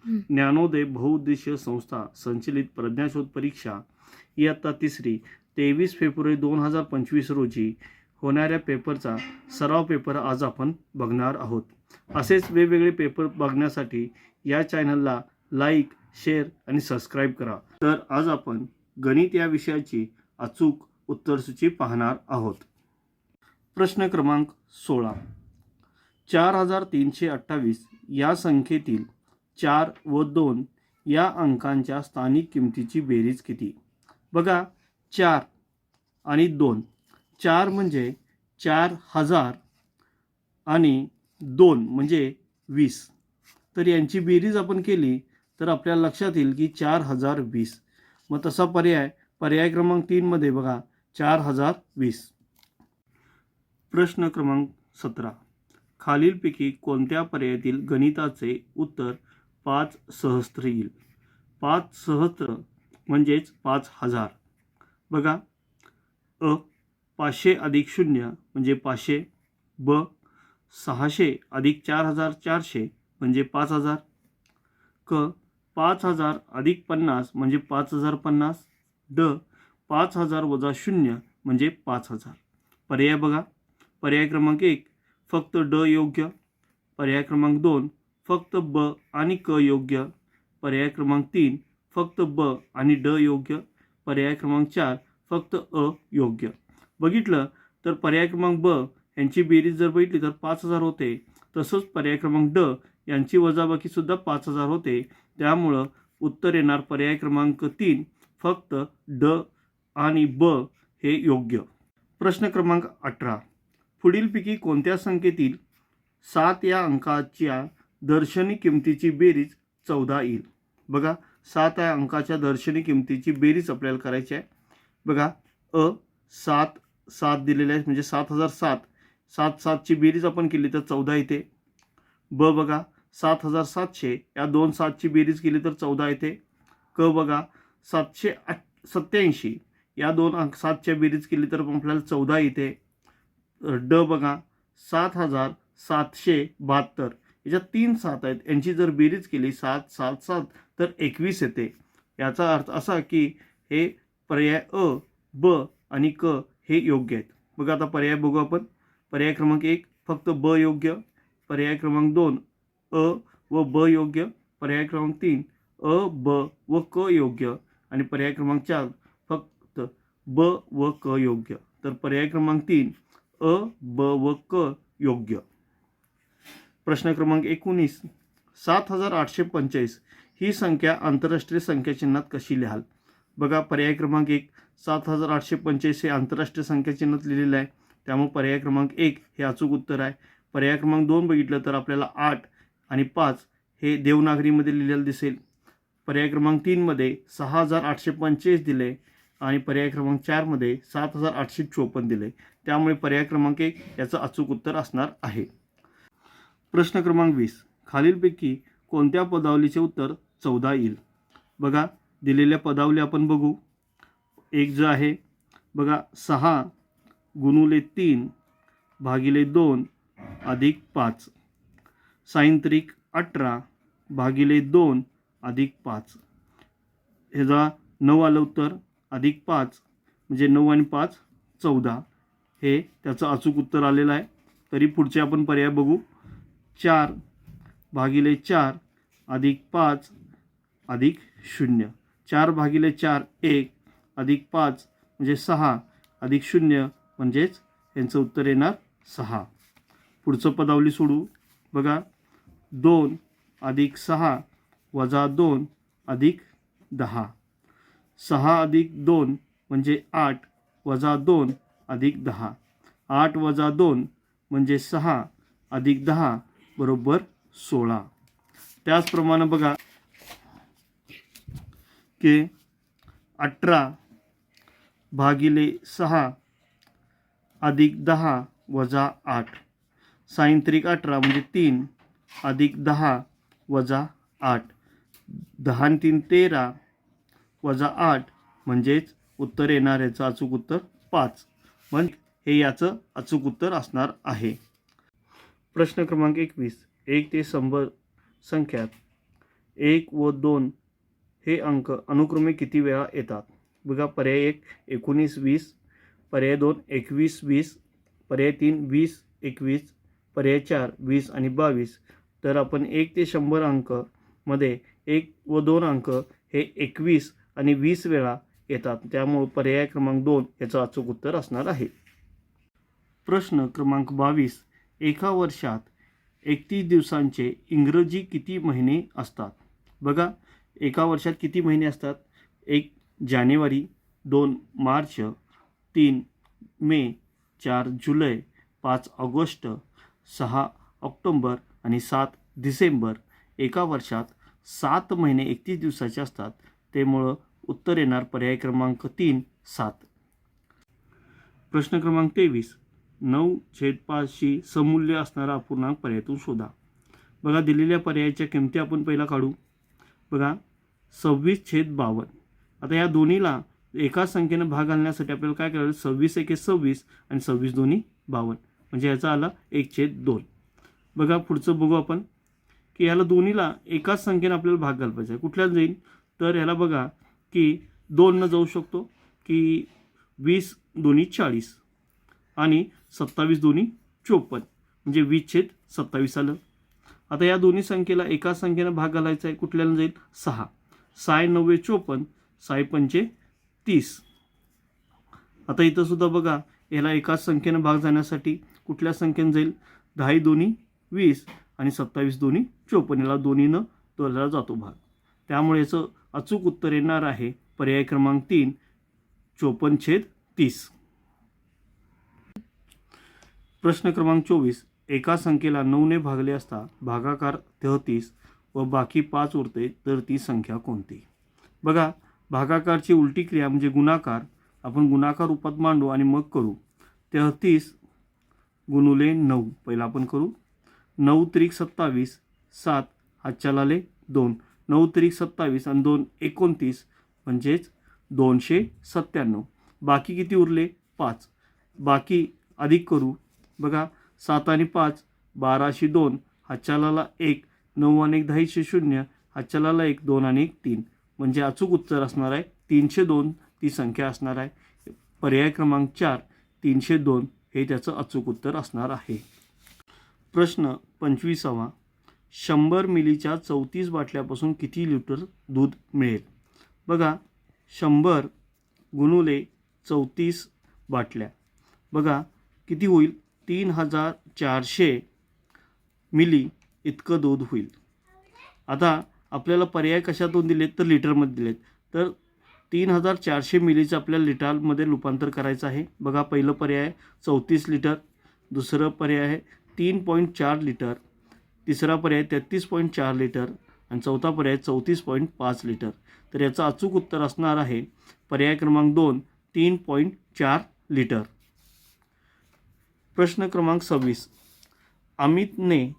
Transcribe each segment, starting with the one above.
ज्ञानोदय बहुउद्देशीय संस्था संचलित प्रज्ञाशोध परीक्षा इयत्ता 3 23 फेब्रुवारी 2025 रोजी होणाऱ्या पेपरचा सराव पेपर आज आपण बघणार आहोत। असेच वेगवेगळे पेपर बघण्यासाठी या चॅनलला लाईक, शेअर आणि सबस्क्राईब करा। तर आज आपण गणित या विषयाची अचूक उत्तरसूची पाहणार आहोत। प्रश्न क्रमांक 16, 4328 या संख्येतील 4 व 2 या अंकांच्या स्थानिक किमतीची बेरीज किती? बघा, 4 आणि 2, 4 म्हणजे 4000 आणि 2 म्हणजे 20, तर यांची बेरीज आपण केली तर आपल्याला लक्षात येईल की 4020। मग तसा पर्याय क्रमांक 3 मध्ये बघा 4020। प्रश्न क्रमांक 17, खालीलपैकी कोणत्या पर्यायातील गणिताचे उत्तर 5 सहस्त्र येईल? 5 सहस्त्र म्हणजेच 5000। बघा, अ 500 अधिक 0 म्हणजे 500, ब 600 अधिक 4400 म्हणजे 5000, क 5000 अधिक 50 म्हणजे 5050, ड 5000 वजा 0 म्हणजे 5000। पर्याय बघा, पर्याय क्रमांक 1 फक्त ड योग्य, पर्याय क्रमांक 2 फक्त ब आणि क योग्य, पर्याय क्रमांक 3 फक्त ब आणि ड योग्य, पर्याय क्रमांक 4 फक्त अ योग्य। बघितलं तर पर्याय क्रमांक ब यांची बेरीज जर बघितली तर 5000 होते, तसंच पर्याय क्रमांक ड यांची वजाबाकी सुद्धा 5000 होते। त्यामुळं उत्तर येणार पर्याय क्रमांक 3 फक्त ड आणि ब हे योग्य। प्रश्न क्रमांक 18, पुढीलपैकी कोणत्या संख्येतील 7 या अंकाच्या दर्शनी किमतीची बेरीज 14 येईल? बघा, 7 या अंकाच्या दर्शनी किमतीची बेरीज आपल्याला करायची आहे। बघा, अ 7 दिलेले आहे म्हणजे 7007, 7 ची बेरीज आपण केली तर 14 येते। ब बघा 7700, या 2 7 ची बेरीज केली तर 14 येते। क बघा 787, या 2 अंक 7 च्या बेरीज केली तर आपल्याला 14 येते। ड बघा 7772, याच्यात 3 7 आहेत, यांची जर बेरीज केली 7 7 7 तर 21 येते। याचा अर्थ असा की हे पर्याय अ, ब आणि क हे योग्य आहेत। बघा, आता पर्याय बघू आपण। पर्याय क्रमांक 1 फक्त ब योग्य, पर्याय क्रमांक 2 अ व ब योग्य, पर्याय क्रमांक 3 अ, ब व क योग्य आणि पर्याय क्रमांक 4 फक्त ब व क योग्य। तर पर्याय क्रमांक 3 अ, ब व क योग्य। प्रश्न क्रमांक 19, 7845 ही संख्या आंतरराष्ट्रीय संख्या चिन्हात कशी लिहाल? बघा, पर्याय क्रमांक 1 7845 हे आंतरराष्ट्रीय संख्या चिन्हात लिहिलेलं आहे, त्यामुळे पर्याय क्रमांक 1 हे अचूक उत्तर आहे। पर्याय क्रमांक 2 बघितलं तर आपल्याला 8 आणि 5 हे देवनागरीमध्ये लिहिलेलं दिसेल। पर्याय क्रमांक 3 मध्ये 6845 दिले आणि पर्याय क्रमांक 4 मध्ये 7854 दिले, त्यामुळे पर्याय क्रमांक 1 याचं अचूक उत्तर असणार आहे। प्रश्न क्रमांक 20, खालीलपैकी कोणत्या पदावलीचे उत्तर 14 येईल? बघा, दिलेल्या पदावली आपण बघू। एक जो आहे बघा 6 गुणुले 3 भागिले 2 अधिक 5, सायंत्रिक 18 भागिले 2 अधिक 5, ह्याचा 9 आलं उत्तर, अधिक 5 म्हणजे 9 आणि 5 14, हे त्याचं अचूक उत्तर आलेलं आहे। तरी पुढचे आपण पर्याय बघू। 4 भागिले 4 अधिक 5 अधिक 0, 4 भागिले 4 1 अधिक 5 म्हणजे 6 अधिक 0 म्हणजेच यांचं उत्तर येणार 6। पुढचं पदावली सोडू। बघा, 2 अधिक 6 वजा 2 अधिक 10, 6 अधिक 2 म्हणजे 8 वजा 2 अधिक 10, 8 वजा 2 म्हणजे 6 अधिक 10 बरोबर 16। त्याचप्रमाणे बघा की 18 भागिले 6 अधिक 10 वजा 8, सायंत्रिक 18 म्हणजे 3 अधिक 10 वजा 8, 10 आणि 3 13 वजा 8 म्हणजेच उत्तर येणार याचं अचूक उत्तर 5, म्हणजे हे याचं अचूक उत्तर असणार आहे। प्रश्न क्रमांक 21, 1 ते 100 संख्यात 1 व 2 हे अंक अनुक्रमे किती वेळा येतात? बघा, पर्याय 1 19 20, पर्याय 2 21 20, पर्याय 3 20 21, पर्याय 4 20 आणि 22. तर आपण 1 ते 100 अंक मध्ये 1 व 2 अंक हे 21 आणि 20 वेळा येतात. त्यामुळे पर्याय क्रमांक 2 याचं अचूक उत्तर असणार आहे. प्रश्न क्रमांक 22. एका वर्षात 31 दिवसांचे इंग्रजी किती महिने असतात? बघा, एका वर्षात किती महिने असतात? 1 जानेवारी, 2 मार्च, 3 मे, 4 जुलै, 5 ऑगस्ट, 6 ऑक्टोंबर आणि 7 डिसेंबर. एका वर्षात 7 महिने 31 दिवसाचे असतात. त्यामुळं उत्तर येणार पर्याय क्रमांक 3 7. प्रश्न क्रमांक 23. 9/5 शी समूल्य असणारा अपूर्णांक पर्यायातून शोधा. बघा, दिलेल्या पर्यायाच्या किमती आपण पहिला काढू. बघा, 26/52. आता या दोन्हीला एकाच संख्येनं भाग घालण्यासाठी आपल्याला काय करायचं? 26 1 26 आणि 26 2 52. म्हणजे याचा आला 1/2. बघा, पुढचं बघू आपण की याला दोन्हीला एकाच संख्येनं आपल्याला भाग घालवायचा आहे. कुठल्याला जाईल? तर याला बघा की 2 जाऊ शकतो की 20 2 40 आणि 27 2 54, म्हणजे 20/27 आलं. आता या दोन्ही संख्येला एकाच संख्येनं भाग घालायचा आहे. कुठल्याला जाईल? 6 6 9 54, 6 5 30. आता इथं सुद्धा बघा, याला एकाच संख्येनं भाग जाण्यासाठी कुठल्या संख्येनं जाईल? 10 2 20 आणि 27 2 54. याला दोन्हीनं तोडला जातो भाग. त्यामुळे याचं अचूक उत्तर येणार आहे पर्याय क्रमांक 3 54/30. प्रश्न क्रमांक 24. एका संख्येला 9 ने भागले असता भागाकार 33 व बाकी 5 उरते, तर ती संख्या कोणती? बघा, भागाकारची उलटी क्रिया म्हणजे गुणाकार. आपण गुणाकार रूपात मांडू आणि मग करू. 33 गुणुले 9 पहिला आपण करू. 9 त्रिक 27, 7 हातच्याला आले 2, 9 त्रिक 27 आणि 2 29, म्हणजेच 297. बाकी किती उरले? 5. बाकी अधिक करू. बघा, 7 आणि 5 12शी 2, हातच्याला 1, 9 आणि 1 10शी 0, हातच्याला 1, 2 आणि 1 3, म्हणजे अचूक उत्तर असणार आहे 302 ती संख्या असणार आहे. पर्याय क्रमांक 4 302 हे त्याचं अचूक उत्तर असणार आहे. प्रश्न 25. 100 मिलीच्या 34 बाटल्यापासून किती लिटर दूध मिळेल? बघा, 100 गुणुले 34 बाटल्या. बघा, किती होईल? 3400 मिली इतकं दूध होईल. आता आपल्याला पर्याय कशातून दिलेत? तर लिटरमध्ये दिलेत. तर 3400 मिलीचं आपल्याला लिटरमध्ये रूपांतर करायचं आहे. बघा, पहिलं पर्याय 34 लिटर, दुसरं पर्याय आहे 3.4 लिटर, तिसरा पर्याय 33.4 लिटर आणि चौथा पर्याय 34.5 लिटर. तर याचं अचूक उत्तर असणार आहे पर्याय क्रमांक 2 3.4 लिटर. प्रश्न क्रमांक 26. अमितने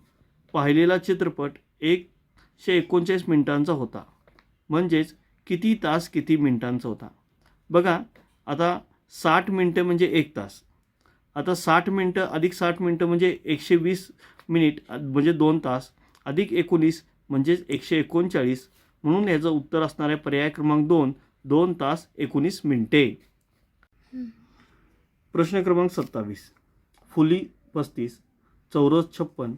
पाहिलेला चित्रपट 139 मिनिटांचा होता, म्हणजेच किती तास किती मिनिटांचा होता? बघा, आता 60 मिनटं म्हणजे 1 तास. आता 60 मिनटं अधिक 60 मिनटं म्हणजे 120 मिनिट म्हणजे 2 तास, अधिक 19 म्हणजेच 139. म्हणून याचं उत्तर असणार आहे पर्याय क्रमांक 2 2 तास 19 मिनिटे. प्रश्न क्रमांक 27. फुली 35, चौरस 56,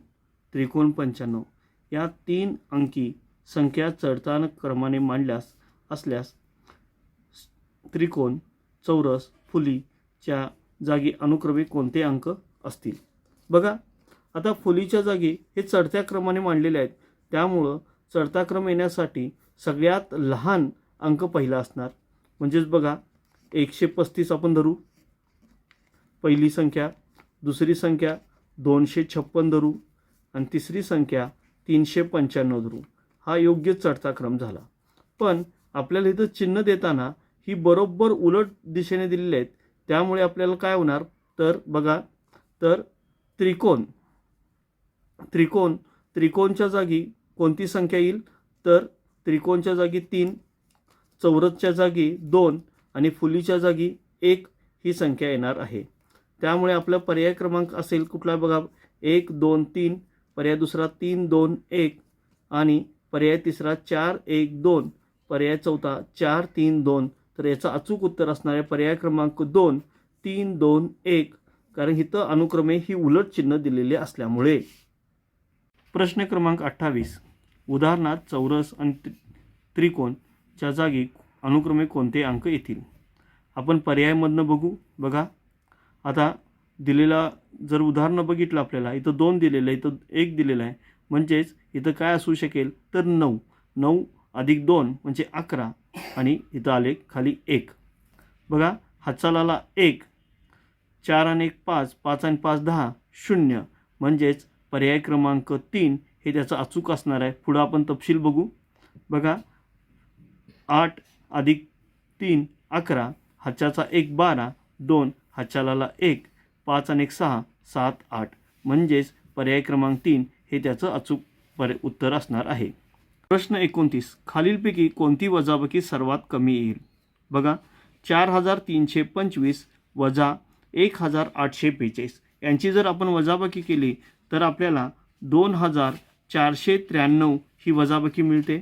त्रिकोण 95 या 3 अंकी संख्या चढताना क्रमाने मांडल्यास असल्यास त्रिकोण, चौरस, फुलीच्या जागी अनुक्रमे कोणते अंक असतील? बघा, आता फुलीच्या जागी हे चढत्या क्रमाने मांडलेले आहेत. त्यामुळं चढता क्रम येण्यासाठी सगळ्यात लहान अंक पहिला असणार. म्हणजेच बघा, 135 आपण धरू पहिली संख्या, दुसरी संख्या 256 धरू आणि तिसरी संख्या 395 धरू. हा योग्य चढता क्रम झाला. पण आपल्याला इथं चिन्ह देताना ही बरोबर उलट दिशेने दिलेली आहेत. त्यामुळे आपल्याला काय होणार? तर बघा, तर त्रिकोणच्या जागी कोणती संख्या येईल? तर त्रिकोणच्या जागी 3, चौरसच्या जागी 2 आणि फुलीच्या जागी 1 ही संख्या येणार आहे. त्यामुळे आपला पर्याय क्रमांक असेल कुठला? बघा, 1 2 3, पर्याय दुसरा 3 2 1 आणि पर्याय तिसरा 4 1 2, पर्याय चौथा 4 3 2. तर याचं अचूक उत्तर असणार आहे पर्याय क्रमांक 2 3 2 1, कारण इथं अनुक्रमे ही उलट चिन्ह दिलेले असल्यामुळे. प्रश्न क्रमांक 28. उदाहरणार्थ चौरस आणि त्रिकोणच्या जागी अनुक्रमे कोणते अंक येतील. आपण पर्यायमधनं बघू. बघा आता दिलेला जर उदाहरणं बघितलं आपल्याला इथं 2 दिलेलं आहे, इथं 1 दिलेलं आहे, म्हणजेच इथं काय असू शकेल तर 9. 9 अधिक 2 म्हणजे 11 आणि इथं आले खाली 1. बघा हातचालाला 1, 4 आणि 1 5, 5 आणि 5 10, 0, म्हणजेच पर्याय क्रमांक 3 हे त्याचं अचूक असणार आहे. पुढं आपण तपशील बघू. बघा 8 अधिक 3 11, हातच्याचा 1 12, 2 हातचालाला 1, 5 आणि 1 6, 7 8, म्हणजेच पर्याय क्रमांक 3 हे त्याचं अचूक उत्तर असणार आहे. प्रश्न 29. खालीलपैकी कोणती वजाबाकी सर्वात कमी येईल. बघा 4325 वजा 1842 यांची जर आपण वजाबाकी केली तर आपल्याला 2493 ही वजाबाकी मिळते.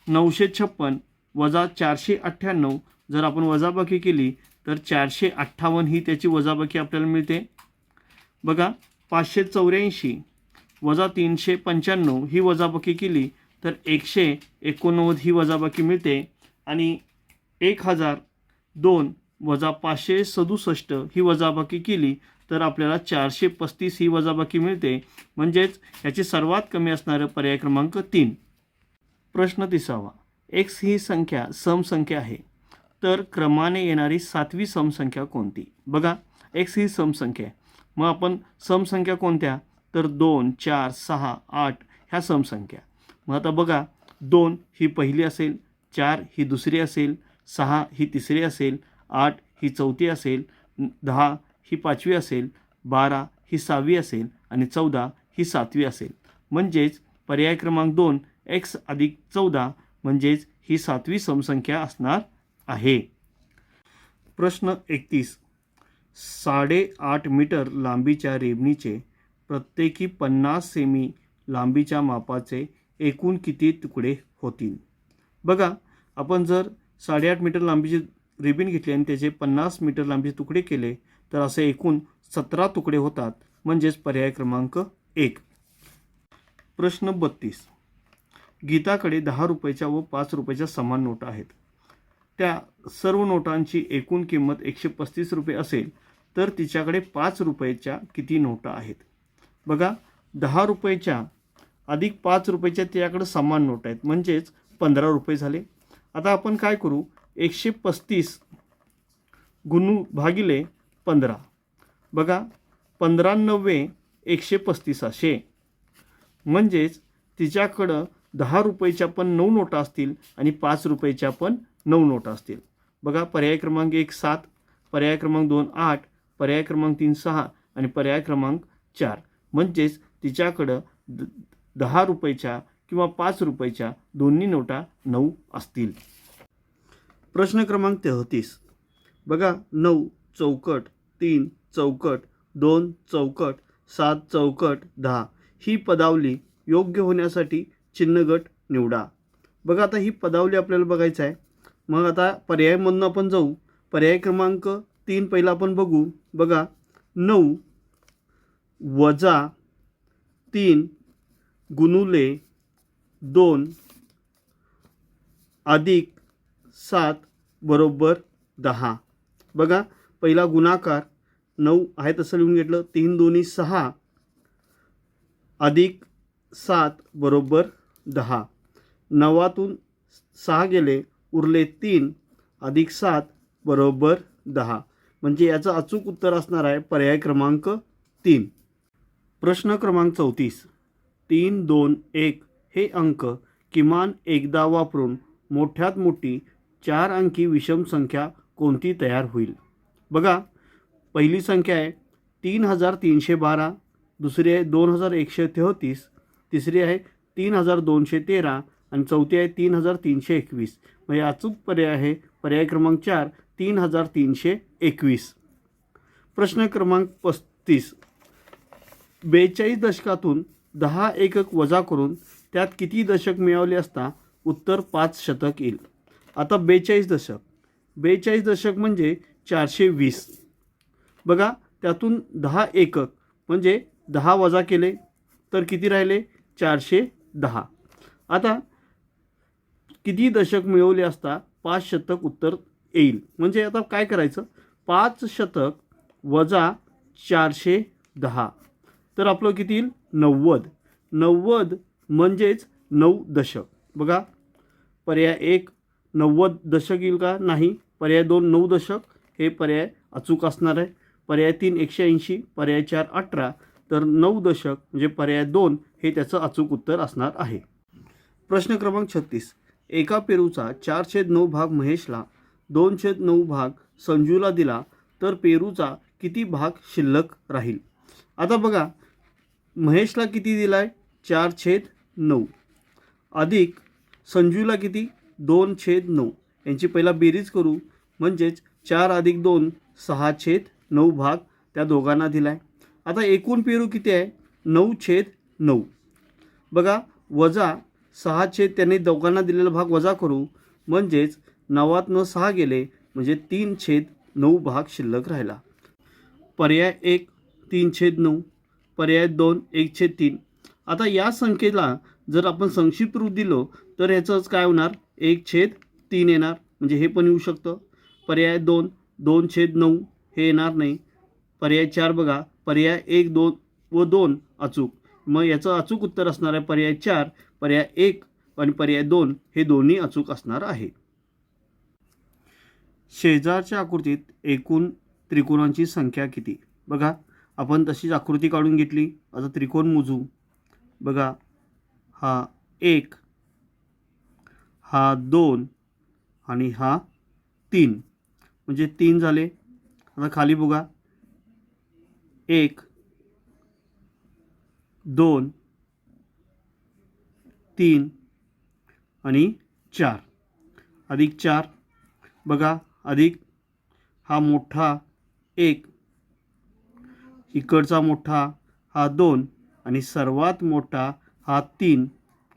956 वजा 498 जर आपण वजाबाकी केली तर 458 ही त्याची वजाबाकी आपल्याला मिळते. बघा 584 वजा 395 ही वजाबाकी केली तर 189 ही वजाबाकी मिळते. आणि 1002 वजा 567 ही वजाबाकी केली तर आपल्याला 435 ही वजाबाकी मिळते, म्हणजेच याची सर्वात कमी असणारं पर्याय क्रमांक 3. प्रश्न 30. x ही संख्या समसंख्या आहे तर क्रमाने येणारी 7वी समसंख्या कोणती. बघा x ही समसंख्या आहे, मग आपण समसंख्या कोणत्या तर 2 4 6 8 ह्या समसंख्या. मग आता बघा 2 ही पहिली असेल, 4 ही दुसरी असेल, 6 ही तिसरी असेल, 8 ही चौथी असेल, 10 ही पाचवी असेल, 12 ही 6वी असेल आणि 14 ही 7वी असेल, म्हणजेच पर्याय क्रमांक 2 x अधिक 14 म्हणजेच ही 7वी समसंख्या असणार आहे. प्रश्न 31. 8.5 मीटर लांबीच्या रेबणीचे प्रत्येकी 50 सेमी लांबीच्या मापाचे एकूण किती तुकडे होतील. बघा आपण जर 8.5 मीटर लांबीची रिबीन घेतली आणि त्याचे 50 मीटर लांबीचे तुकडे केले तर असे एकूण 17 तुकडे होतात, म्हणजेच पर्याय क्रमांक 1. प्रश्न 32. गीताकडे 10 रुपयाच्या व 5 रुपयाच्या समान नोटा आहेत. त्या सर्व नोटांची एकूण किंमत 135 रुपये असेल तर तिच्याकडे 5 रुपयाच्या किती नोटा आहेत. बघा 10 रुपयाच्या अधिक 5 रुपयाच्या त्याच्याकडे समान नोटा आहेत, म्हणजेच 15 रुपये झाले. आता आपण काय करू, 135 गुणू भागिले 15. बघा 15 9 135 असे, म्हणजेच तिच्याकडं 10 रुपयाच्या पण 9 नोटा असतील आणि 5 रुपयाच्या पण 9 नोटा असतील. बघा पर्याय क्रमांक 1 7, पर्याय क्रमांक 2 8, पर्याय क्रमांक 3 6 आणि पर्याय क्रमांक 4, म्हणजेच तिच्याकडं 10 रुपयाच्या किंवा 5 रुपयाच्या दोन्ही नोटा 9 असतील. प्रश्न क्रमांक 33. बघा 9 चौकट 3 चौकट 2 चौकट 7 चौकट 10 ही पदावली योग्य होण्यासाठी चिन्हगट निवडा. बघा आता ही पदावली आपल्याला बघायचं आहे. मग आता पर्यायमधून आपण जाऊ. पर्याय क्रमांक 3 पहिला आपण बघू. बघा 9 वजा 3 गुणुले 2 अधिक 7 बरोबर 10. बघा पहिला गुणाकार 9 आहे तसं लिहून घेतलं. 3 दोन्ही 6 अधिक 7 बरोबर 10. 9तून 6 गेले उरले 3 अधिक 7 बरोबर 10, म्हणजे याचं अचूक उत्तर असणार आहे पर्याय क्रमांक 3. प्रश्न क्रमांक 34. 3 2 1 हे अंक किमान एकदा वापरून मोठ्यात मोठी 4 अंकी विषम संख्या कोणती तयार होईल. बघा पहिली संख्या आहे 3312, दुसरी आहे 2133, तिसरी आहे 3213 आणि चौथी आहे 3321. म्हणजे अचूक पर्याय आहे पर्याय क्रमांक 4 3321. प्रश्न क्रमांक 35. 42 दशकातून 10 एकक वजा करून त्यात किती दशक मिळवले असता उत्तर 5 शतक येईल. आता 42 दशक. 42 दशक म्हणजे 420. बघा त्यातून 10 एकक म्हणजे 10 वजा केले तर किती राहिले 410. आता किती दशक मिळवले असता 5 शतक उत्तर येईल. म्हणजे आता काय करायचं 5 शतक वजा 410 तर आपलं किती येईल 90. 90 म्हणजेच 9 दशक. बघा पर्याय 1 90 दशक येईल का नाही. पर्याय 2 9 दशक हे पर्याय अचूक असणार आहे. पर्याय 3 180, पर्याय 4 18 तर 9 दशक म्हणजे पर्याय 2 हे त्याचं अचूक उत्तर असणार आहे. प्रश्न क्रमांक 36. एका पेरूचा 4/9 भाग महेशला 2/9 भाग संजूला दिला तर पेरूचा किती भाग शिल्लक राहील. आता बघा महेशला किती दिलाय 4/9 अधिक संजूला किती 2/9 यांची पहिला बेरीज करू म्हणजेच 4 अधिक 2 6/9 भाग त्या दोघांना दिलाय. आता एकूण पेरू किती आहे 9/9. बघा वजा 6 त्यांनी दोघांना दिलेला भाग वजा करू म्हणजेच 9 6 गेले म्हणजे 3/9 भाग शिल्लक राहिला. पर्याय 1 3/9, पर्याय 2 1/3. आता या संख्येला जर आपण संक्षिप्त रूप दिलो तर याचंच काय होणार 1/3 येणार म्हणजे हे पण येऊ शकतं. पर्याय 2 2/9 हे येणार नाही. पर्याय 4 बघा पर्याय 1 2 व 2 अचूक मग याचं अचूक उत्तर असणार आहे पर्याय 4. पर्याय 1 आणि पर्याय 2 हे दोन्ही अचूक असणार आहे. शेजारच्या आकृतीत एकूण त्रिकोणांची संख्या किती. बघा आपण तशीच आकृती काढून घेतली. आता त्रिकोण मोजू. बघा हा 1 हा 2 आणि हा 3 म्हणजे 3 झाले. आता खाली बघा 1 2 3 आणि 4 अधिक 4 बघा अधिक हा मोठा 1 इकडचा मोठा हा 2 आणि सर्वात मोठा हा 3.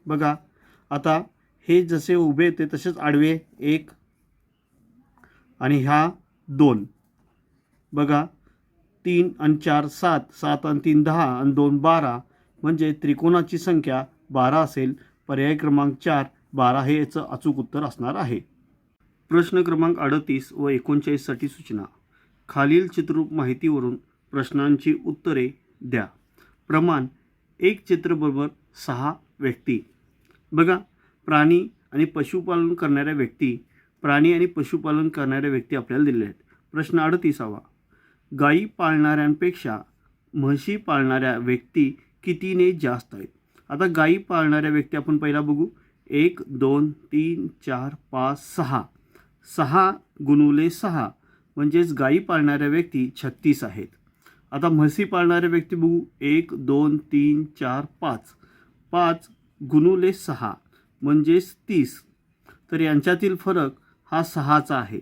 बघा आता हे जसे उभे होते तसेच आडवे 1 आणि हा 2. बघा 3 आणि 4 7 7 आणि 3 10 आणि 2 12 म्हणजे त्रिकोणाची संख्या 12 असेल. पर्याय क्रमांक 4 12 हे याचं अचूक उत्तर असणार आहे. प्रश्न क्रमांक 38 व 39 साठी सूचना. खालील चित्ररूप माहितीवरून प्रश्नांची उत्तरे द्या. प्रमाण 1 चित्र बरोबर 6 व्यक्ती. बघा प्राणी आणि पशुपालन करणाऱ्या व्यक्ती आपल्याला दिलेल्या आहेत. प्रश्न 38वा. गायी पाळणाऱ्यांपेक्षा म्हशी पाळणाऱ्या व्यक्ती कितीने जास्त आहेत. आता गायी पाळणाऱ्या व्यक्ती आपण पहिला बघू. 1 2 3 4 5 6 6 गुणुले 6 म्हणजेच गायी पाळणाऱ्या व्यक्ती 36 आहेत. आता म्हशी पाळणाऱ्या व्यक्ती बघू. 1 2 3 4 5 5 गुणुले 6 म्हणजेच 30. तर यांच्यातील फरक हा 6चा आहे.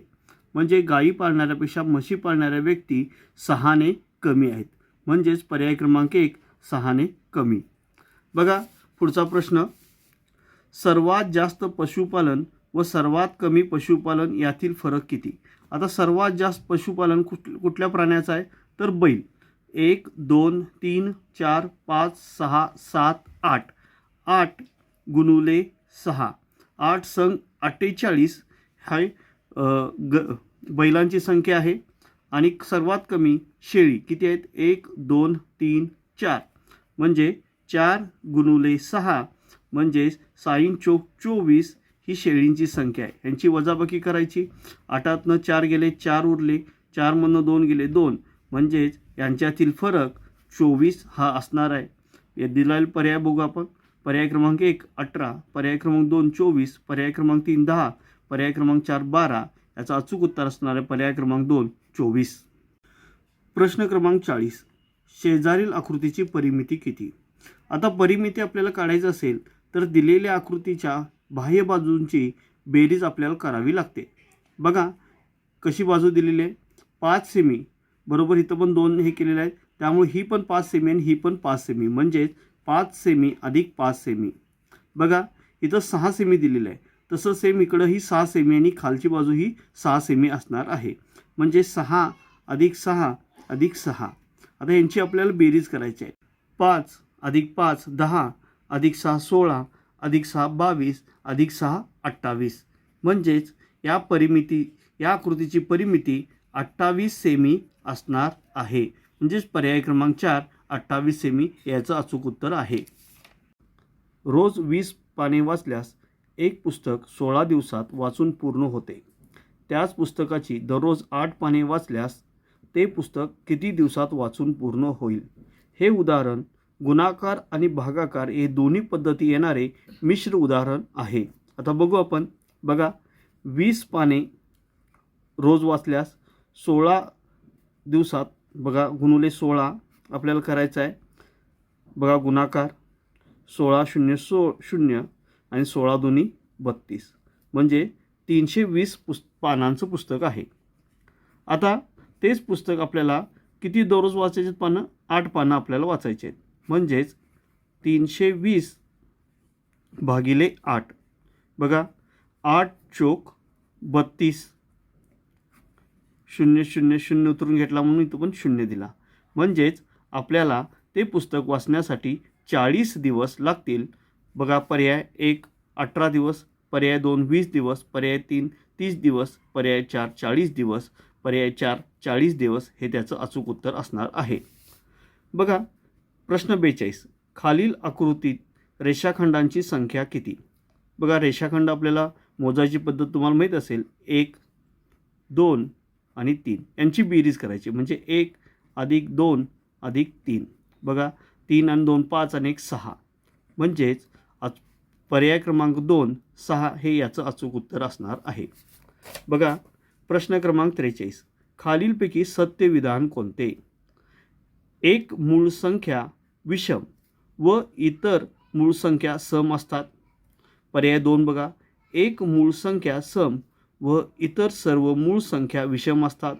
म्हणजे गायी पाळणाऱ्यापेक्षा म्हशी पाळणाऱ्या व्यक्ती 6ने कमी आहेत. म्हणजेच पर्याय क्रमांक 1 6ने कमी. बघा पुढचा प्रश्न. सर्वात जास्त पशुपालन व सर्वात कमी पशुपालन यातील फरक किती. आता सर्वात जास्त पशुपालन कुठल्या प्राण्याचं आहे तर बैल. 1 2 3 4 5 6 7 8 8 गुणुले 6 8 संग 48 हाय बैलांची संख्या आहे. आणि सर्वात कमी शेळी किती आहेत 1 2 3 4 म्हणजे 4 गुणुले 6 म्हणजे 6 चोक 24 ही शेळींची संख्या आहे. यांची वजाबाकी करायची. 8तनं 4 गेले 4 उरले 4मधनं 2 गेले 2 म्हणजेच यांच्यातील फरक 24 हा असणार आहे. या दिलेला पर्याय बघू आपण. पर्याय क्रमांक 1 18, पर्याय क्रमांक 2 24, पर्याय क्रमांक 3 10, पर्याय क्रमांक 4 12. याचा अचूक उत्तर असणार आहे पर्याय क्रमांक 2 24. प्रश्न क्रमांक 40. शेजारील आकृतीची परिमिती किती. आता परिमिती आपल्याला काढायची असेल तर दिलेल्या आकृतीच्या बाह्य बाजूंची बेरीज आपल्याला करावी लागते. बघा कशी बाजू दिलेली आहे 5 सेमी बरोबर. इथं पण 2 हे केलेलं आहे त्यामुळे ही पण 5 सेमी आणि ही पण 5 सेमी म्हणजेच 5 सेमी अधिक 5 सेमी बघा इथं 6 सेमी दिलेलं आहे, तसं सेम इकडं ही 6 सेमी आणि खालची बाजू ही 6 सेमी असणार आहे. म्हणजे 6 अधिक 6 अधिक 6. आता यांची आपल्याला बेरीज करायची आहे. 5 अधिक 5 10 अधिक 6 16 अधिक 6 22 अधिक 6 28. म्हणजेच या आकृतीची परिमिती 28 सेमी असणार आहे. म्हणजेच पर्याय क्रमांक 4 28 सेमी याचं अचूक उत्तर आहे. रोज 20 पाने वाचल्यास एक पुस्तक 16 दिवसात वाचून पूर्ण होते. त्याच पुस्तकाची दररोज 8 पाने वाचल्यास ते पुस्तक किती दिवसात वाचून पूर्ण होईल? हे उदाहरण गुणाकार आणि भागाकार हे दोन्ही पद्धती येणारे मिश्र उदाहरण आहे. आता बघू आपण. बघा 20 पाने रोज वाचल्यास 16 दिवसात बघा गुणुले 16 आपल्याला करायचं आहे. बघा गुणाकार 16 0 0 आणि 16 दुनी 32 म्हणजे 320 पानांचं पुस्तक आहे. आता तेच पुस्तक आपल्याला किती दररोज वाचायचे पानं? 8 पानं आपल्याला वाचायचे आहेत. म्हणजेच 320 भागिले 8. बघा 8 चोक 32 0 0 0 उतरून घेतला म्हणून इथं पण 0 दिला. म्हणजेच आपल्याला ते पुस्तक वाचण्यासाठी 40 दिवस लागतील. बघा पर्याय 1 18 दिवस, पर्याय 2 20 दिवस, पर्याय 3 30 दिवस, पर्याय 4 40 दिवस, पर्याय 4 40 दिवस हे त्याचं अचूक उत्तर असणार आहे. बघा प्रश्न 42. खालील आकृतीत रेषाखंडांची संख्या किती? बघा रेषाखंड आपल्याला मोजायची पद्धत तुम्हाला माहीत असेल. 1 2 आणि 3 यांची बेरीज करायची. म्हणजे 1 अधिक 2 अधिक 3. बघा 3 आणि 2 5 आणि 1 6. म्हणजेच पर्याय क्रमांक 2 6 हे याचं अचूक उत्तर असणार आहे. बघा प्रश्न क्रमांक 43. खालीलपैकी सत्य विधान कोणते? एक मूळ संख्या विषम व इतर मूळ संख्या सम असतात. पर्याय 2 बघा. एक मूळ संख्या सम व इतर सर्व मूळ संख्या विषम असतात.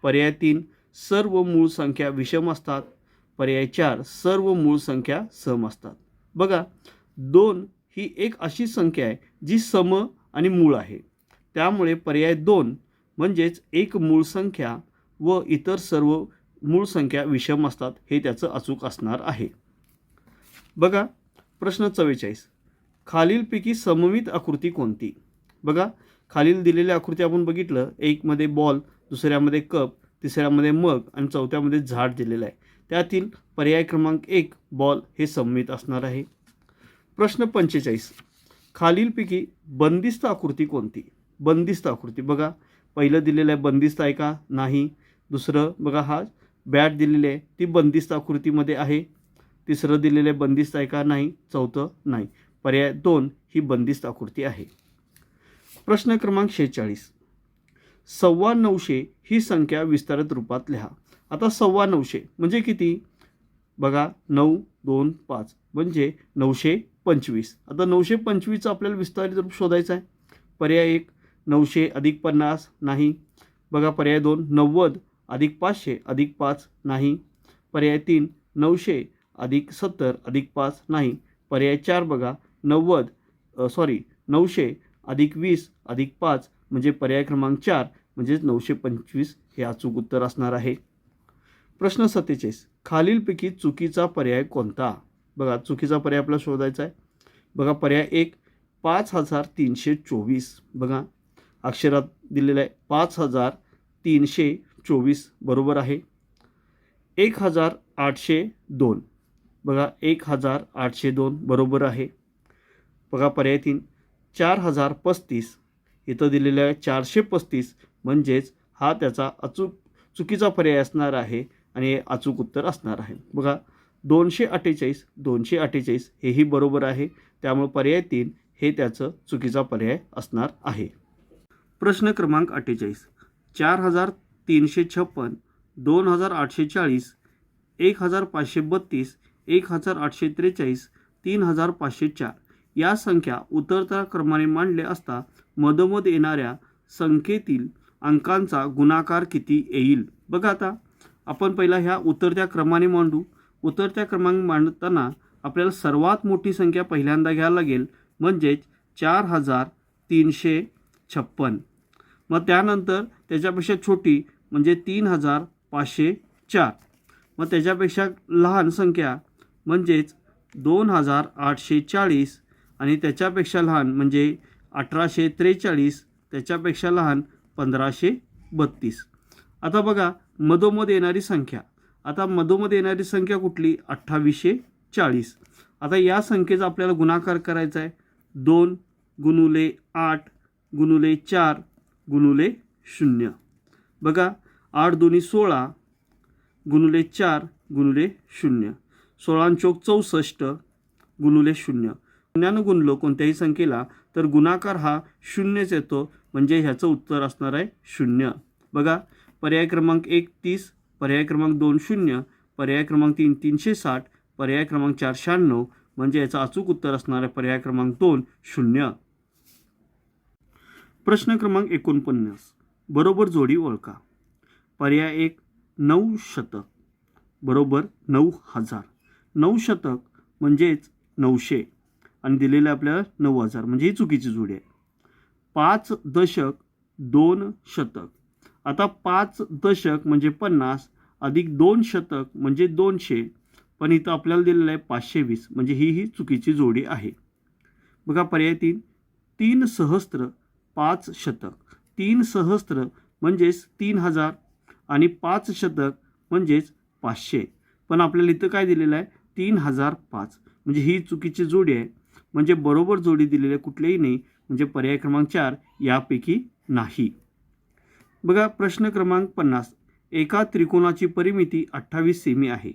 पर्याय 3 सर्व मूळ संख्या विषम असतात. पर्याय 4 सर्व मूळ संख्या सम असतात. बघा 2 ही एक अशी संख्या आहे जी सम आणि मूळ आहे. त्यामुळे पर्याय 2 म्हणजेच एक मूळ संख्या व इतर सर्व मूळ संख्या विषम असतात हे त्याचं अचूक असणार आहे. बघा प्रश्न 44. खालीलपैकी सममित आकृती कोणती? बघा खालील दिलेल्या आकृती आपण बघितलं. एकमध्ये बॉल, दुसऱ्यामध्ये कप, तिसऱ्यामध्ये मग आणि चौथ्यामध्ये झाड दिलेलं आहे. त्यातील पर्याय क्रमांक 1 बॉल हे सममित असणार आहे. प्रश्न 45. खालीलपैकी बंदिस्त आकृती कोणती? बंदिस्त आकृती बघा पहिलं दिलेलं आहे बंदिस्त आहे का? नाही. दुसरं बघा हा बॅट दिलेली आहे ती बंदिस्त आकृतीमध्ये आहे. तिसरं दिलेलं आहे बंदिस्त आहे का? नाही. चौथं नाही. पर्याय 2 ही बंदिस्त आकृती आहे. प्रश्न क्रमांक 46. 925 ही संख्या विस्तारित रूपात लिहा. आता 925 म्हणजे किती? बघा 9 2 5 म्हणजे 925. आता 925चं आपल्याला विस्तारित रूप शोधायचं आहे. पर्याय 1 900 अधिक 50 नाही. बघा पर्याय 2 90 अधिक 500 अधिक 5 नाही. पर्याय 3 900 अधिक 70 अधिक 5 नाही. पर्याय 4 बघा 900 अधिक 20 अधिक 5 म्हणजे पर्याय क्रमांक 4 म्हणजेच 925 हे अचूक उत्तर असणार आहे. प्रश्न 47. खालीलपैकी चुकीचा पर्याय कोणता? बघा चुकीचा पर्याय आपल्याला शोधायचा आहे. बघा पर्याय 1 5324. बघा अक्षरात दिलेलं आहे 5324 बरोबर आहे. 1802 बघा 1802 बरोबर आहे. बघा पर्याय 3 4035 इथं दिलेलं आहे 435 म्हणजेच हा त्याचा चुकीचा पर्याय असणार आहे आणि अचूक उत्तर असणार आहे. बघा 248 हेही बरोबर आहे. त्यामुळे पर्याय 3 हे त्याचं चुकीचा पर्याय असणार आहे. प्रश्न क्रमांक 48. 4356 2840 1532 1843 3504 या संख्या उतरत्या क्रमाने मांडले असता मधोमध येणाऱ्या संख्येतील अंकांचा गुणाकार किती येईल? बघा आता आपण पहिला ह्या उतरत्या क्रमाने मांडू. उतरत्या क्रमांक मांडताना आपल्याला सर्वात मोठी संख्या पहिल्यांदा घ्यायला लागेल, म्हणजेच 4356. मग त्यानंतर त्याच्यापेक्षा छोटी म्हणजे 3504. मग त्याच्यापेक्षा लहान संख्या म्हणजेच 2840 आणि त्याच्यापेक्षा लहान म्हणजे 1843. त्याच्यापेक्षा लहान 1532. आता बघा मधोमध येणारी संख्या. आता मधोमध येणारी संख्या कुठली? 2840. आता या संख्येचा आपल्याला गुणाकार करायचा आहे. 2 गुणुले 8 गुणुले 4 गुणुले 0. बघा 8 दुनी 16 गुणुले 4 गुणुले 0. 16 चौक 64 गुणुले 0. शून्यानं गुणलो कोणत्याही संख्येला तर गुणाकार हा शून्यच येतो, म्हणजे ह्याचं उत्तर असणार आहे 0. बघा पर्याय क्रमांक 1 30, पर्याय क्रमांक 2 0, पर्याय क्रमांक 3 360, पर्याय क्रमांक 4 96, म्हणजे याचं अचूक उत्तर असणार आहे पर्याय क्रमांक 2 0. प्रश्न क्रमांक 49. बरोबर जोडी ओळखा. पर्याय 1 9 शतक बरोबर 9000. 9 शतक म्हणजेच 900 आणि दिलेलं आपल्याला 9000, म्हणजे ही चुकीची जोडी आहे. 5 दशक 2 शतक. आता 5 दशक म्हणजे 50 अधिक 2 शतक म्हणजे 200, पण इथं आपल्याला दिलेलं आहे 520, म्हणजे ही चुकीची जोडी आहे. बघा पर्याय 3 3 सहस्त्र 5 शतक. 3 सहस्त्र म्हणजेच 3000 आणि 5 शतक म्हणजेच 500, पण आपल्याला इथं काय दिलेलं आहे 3005, म्हणजे ही चुकीची जोडी आहे. म्हणजे बरोबर जोडी दिलेली कुठलेही नाही, म्हणजे पर्याय क्रमांक 4 यापैकी नाही. बघा प्रश्न क्रमांक 50. एका त्रिकोणाची परिमिती 28 सेमी आहे.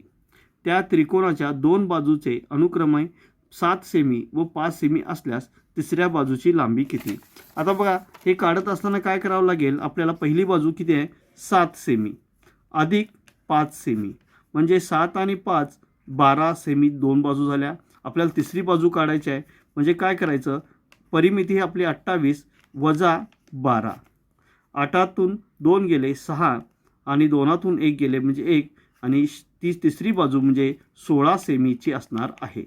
त्या त्रिकोणाच्या दोन बाजूचे अनुक्रमे 7 सेमी व 5 सेमी असल्यास तिसऱ्या बाजूची लांबी किती? आता बघा हे काढत असताना काय करावं लागेल आपल्याला. पहिली बाजू किती आहे? 7 सेमी अधिक 5 सेमी, म्हणजे 7 आणि 5 12 सेमी दोन बाजू झाल्या. आपल्याला तिसरी बाजू काढायची आहे, म्हणजे काय करायचं, परिमिती ही आपली 28 वजा 12. 8तून 2 गेले 6 आणि 2तून 1 गेले म्हणजे 1, आणि तिसरी बाजू म्हणजे 16 सेमीची असणार आहे.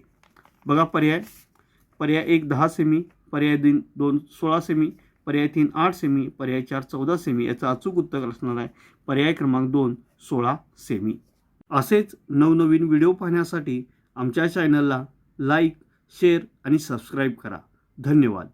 बघा पर्याय 1 10 सेमी, पर्याय 2 16 सेमी, पर्याय 3 8 सेमी, पर्याय 4 14 सेमी. याचं अचूक उत्तर असणार आहे पर्याय क्रमांक 2 16 सेमी. असेच नवनवीन व्हिडिओ पाहण्यासाठी आमच्या चॅनलला लाईक, शेअर आणि सबस्क्राईब करा. धन्यवाद.